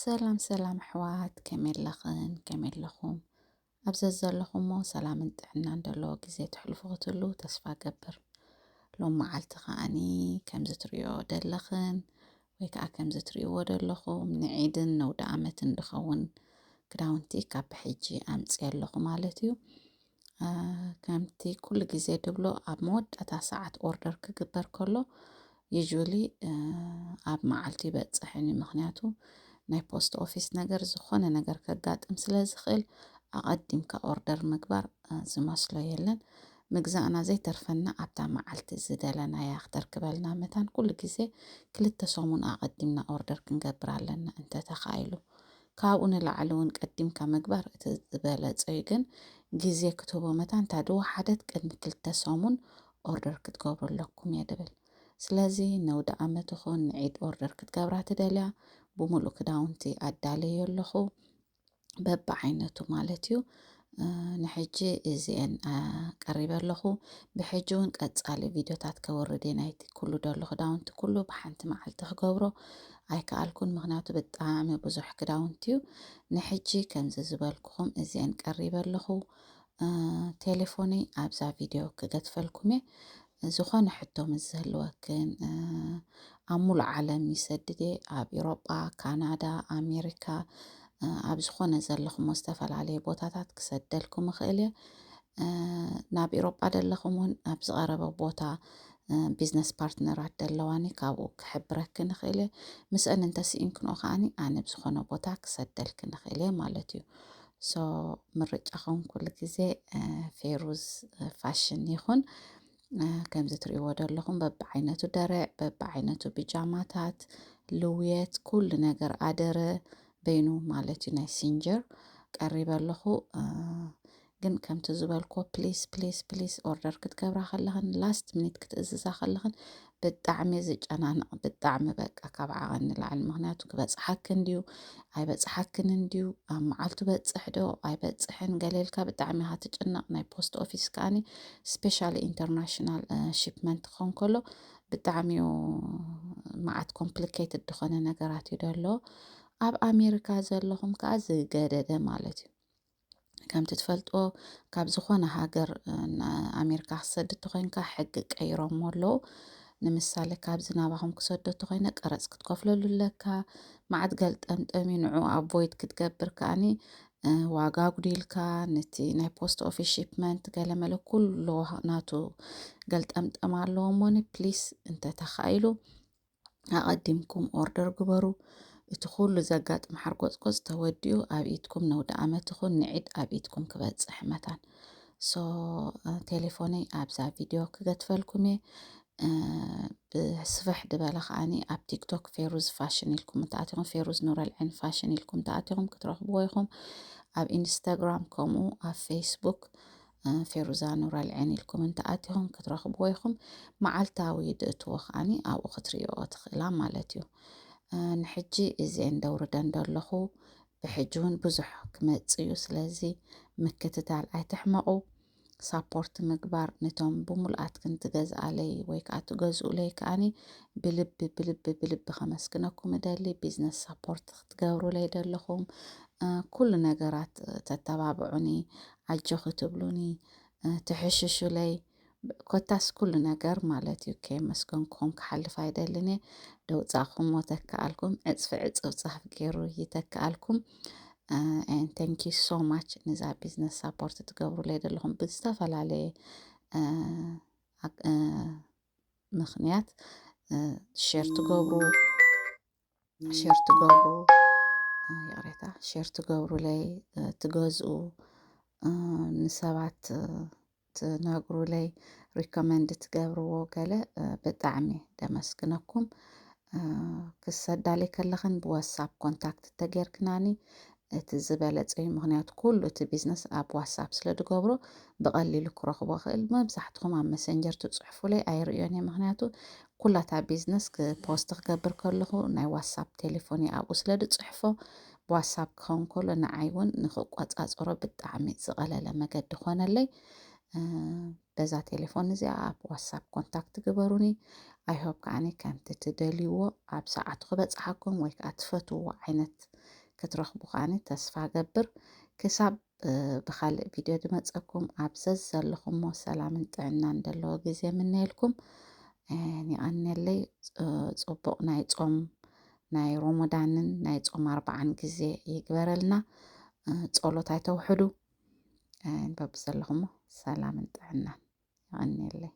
ሰላም ኣሕዋት ከመይ ኣለኽን ከመይ ኣለኹም ኣብ ዘለኹሞ ሰላምን ጥዕናን ዘለዎ ግዜ ተሕልፉ ክትህሉ ተስፋ ገብር ሎም መዓልቲ ከዓኒ ከምዚ ትሪኦ ዘለኽን ወይ ከዓ ከምዚ ትሪእዎ ዘለኹም ንዒድን ነውዲ ዓመትን ድኸውን ክዳውንቲ ካብ ሕጂ ኣምፅእ ኣለኹ ማለት እዩ ከምቲ ኩሉ ግዜ ድብሎ ኣብ መወዳእታ ሰዓት ኦርደር ክግበር ከሎ ዩዥዋሊ ኣብ መዓልቲ ይበፅሕኒ ምክንያቱ ናይ ፖስት ኦፊስ ነገር ዝኾነ ነገር ከጋጥም ስለ ዝኽእል ኣቐዲምካ ኦርደር ምግባር ዝመስሎ የለን ምግዛእና ዘይተርፈና ኣብታ መዓልቲ ዝደለናያ ክተርክበልና መታን ኩሉ ግዜ ክልተ ሰሙን ኣቐዲምና ኦርደር ክንገብር ኣለና እንተተኻኢሉ ካብኡ ንላዕሊ እውን ቀዲምካ ምግባር እቲ ዝበለፀ እዩ ግን ግዜ ክትህቦ መታን ታድዋ ሓደት ቅድሚ ክልተ ሰሙን ኦርደር ክትገብሩ ኣለኩም እየ ድብል ስለዚ ነውዲ ዓመት ይኹን ንዒድ ኦርደር ክትገብራ ትደልያ ብሙሉእ ክዳውንቲ ኣዳልየ ኣለኹ በቢዓይነቱ ማለት እዩ ንሕጂ እዚአን ቀሪበ ኣለኹ ብሕጂ እውን ቀፃሊ ቪድዮታት ከወርድ ናይቲ ኩሉ ደሎ ክዳውንቲ ኩሉ ብሓንቲ መዓልቲ ክገብሮ ኣይከኣልኩን ምክንያቱ ብጣዕሚ ብዙሕ ክዳውንቲ እዩ ንሕጂ ከምዚ ዝበልኩኹም እዚአን ቀሪበ ኣለኹ ቴሌፎነይ ኣብዛ ቪድዮ ክገትፈልኩም እየ ዝኾነ ሕቶ ምስ ዝህልወክን ኣብ ሙሉእ ዓለም ይሰድድ ኣብ ኤውሮጳ ካናዳ ኣሜሪካ ኣብ ዝኾነ ዘለኹም ዝተፈላለየ ቦታታት ክሰደልኩም እኽእል እየ ናብ ኤውሮጳ ዘለኹም እውን ኣብ ዝቐረበ ቦታ ቢዝነስ ፓርትነራት ዘለዋኒ ካብኡ ክሕብረክን እኽእል እየ ምስአን እንተስኢንክንኦ ከዓኒ ኣነ ብዝኾነ ቦታ ክሰደልክን እኽእል እየ ማለት እዩ ሶ ምርጫኹም ኩሉ ግዜ ፌሩዝ ፋሽን ይኹን ከምዚ ትሪእዎ ዘለኹም በቢዓይነቱ ደረዕ በቢዓይነቱ ቢጃማታት ልውየት ኩሉ ነገር ኣደረ በይኑ ማለት እዩ ናይ ሲንጀር ቀሪበ ኣለኹ ግን ከምቲ ዝበልኮ ፕሊስ ኦርደር ክትገብራ ከለኽን ላስት ሚኒት ክትእዝዛ ከለኽን ብጣዕሚ ዝጨናንቕ ብጣዕሚ በቃ ካብ ዓቐን ንላዕሊ ምክንያቱ ክበፅሓክን ድዩ ኣይበፅሓክን እንድዩ ኣብ መዓልቱ በፅሕ ዶ ኣይበፅሕን ገሌልካ ብጣዕሚ ኢኻ ትጭነቕ ናይ ፖስት ኦፊስ ከዓኒ ስፔሻሊ ኢንተርናሽናል ሺፕመንት ክኾን ከሎ ብጣዕሚ መዓት ኮምፕሊኬትድ ዝኾነ ነገራት እዩ ደሎ ኣብ ኣሜሪካ ዘለኹም ከዓ ዝገደደ ማለት እዩ ከምቲ ትፈልጥዎ ካብ ዝኾነ ሃገር ኣሜሪካ ክሰድድ ተኮይንካ ሕጊ ቀይሮም ኣለዉ ንምሳሌ ካብ ዝናባኹም ክሰዶ ተኮይነ ቀረፅ ክትከፍለሉ ኣለካ መዓት ገልጠምጠሚ ንዑ ኣቮይድ ክትገብር ከዓኒ ዋጋ ጉዲልካ ነቲ ናይ ፖስት ኦፊስ ሺፕመንት ገለመለ ኩሉ ናቱ ገልጠምጠም ኣለዎ እሞኒ ፕሊስ እንተተኻኢሉ ኣቐዲምኩም ኦርደር ግበሩ እቲ ኩሉ ዘጋጥም ሓርጎፅጎፅ ተወዲኡ ኣብ ኢድኩም ነውዲ ዓመት ይኹን ንዒድ ኣብ ኢድኩም ክበፅሕ መታን ሶ ቴሌፎነይ ኣብዛ ቪድዮ ክገትፈልኩም እየ ብስፍሕ ድበለ ከዓኒ ኣብ ቲክቶክ ፌሩዝ ፋሽን ኢልኩም ተኣቲኹም ፌሩዝ ኑረልዕን ፋሽን ኢልኩም ተኣቲኹም ክትረኽብዎ ኢኹም ኣብ ኢንስታግራም ከምኡ ኣብ ፌስቡክ ፌሩዛ ኑረልዕን ኢልኩም ተኣቲኹም ክትረኽብዎ ኢኹም መዓልታዊ ድእትዎ ከዓኒ ኣብኡ ክትሪእዎ ትኽእላ ማለት እዩ ንሕጂ እዚአን ደውርደን ዘለኹ ብሕጂ እውን ብዙሕ ክመፅእ እዩ ስለዚ ምክትታል ኣይትሕመቑ ሳፖርት ምግባር ነቶም ብሙሉኣት ክንትገዝኣለይ ወይ ከዓ ትገዝኡለይ ከዓኒ ብልቢ ከመስግነኩም እደሊ ቢዝነስ ሳፖርት ክትገብሩለይ ዘለኹም ኩሉ ነገራት ተተባብዑኒ ዓጆ ክትብሉኒ ትሕሽሹለይ ኮታስ ኩሉ ነገር ማለት እዩ ከመስገንኩም ክሓልፍ ኣይደልን እየ ደውፃኹም ተከኣልኩም ዕፅፊ ዕፅብፃፍ ገይሩ ይተከኣልኩም and thank you so much ንዛ ቢዝነስ ሳፖርት ትገብሩለይ ዘለኹም ብዝተፈላለየ ምክንያት ሼር ትገብሩ ይቕሬታ ሼር ትገብሩለይ ትገዝኡ ንሰባት ትነግሩለይ ሪኮመንድ ትገብርዎ ገለ ብጣዕሚ ደመስግነኩም ክሰዳለይ ከለኽን ብዋትሳፕ ኮንታክት ተጌርክናኒ እቲ ዝበለፀ እዩ ምክንያቱ ኩሉ እቲ ቢዝነስ ኣብ ዋትሳፕ ስለ ድገብሮ ብቐሊሉ ክረኽቦ ክእል መብዛሕትኩም ኣብ መሰንጀር ትፅሕፉለይ ኣይርዮን እየ ምክንያቱ ኩላታ ቢዝነስ ፖስት ክገብር ከለኹ ናይ ዋትሳፕ ቴሌፎን ኣብኡ ስለ ድፅሕፎ ብዋትሳፕ ክኸውን ከሎ ንዓይ እውን ንክቆፃፀሮ ብጣዕሚ ዝቐለለ መገዲ ኮነለይ በዛ ቴሌፎን እዚኣ ኣብ ዋትሳፕ ኮንታክት ግበሩኒ ኣይሆፕ ከዓኒ ከምቲ ትደልይዎ ኣብ ሰዓቱ ክበፅሓኩም ወይ ከዓ ትፈትውዎ ዓይነት ክትረኽቡ ተስፋ ገብር ክሳብ ብካልእ ቪድዮ ድመፀኩም ኣብዘዝ ዘለኹም ሰላምን ጥዕናን ዘለዎ ግዜ ምነየልኩም ይቀኒለይ ፅቡቕ ናይ ጾም ናይ ሮመዳንን ናይ ጾም 40 ግዜ ይግበረልና ጸሎት ኣይተውሕዱ በብዘለኹም ሰላምን ጥዕናን ይቀኒለይ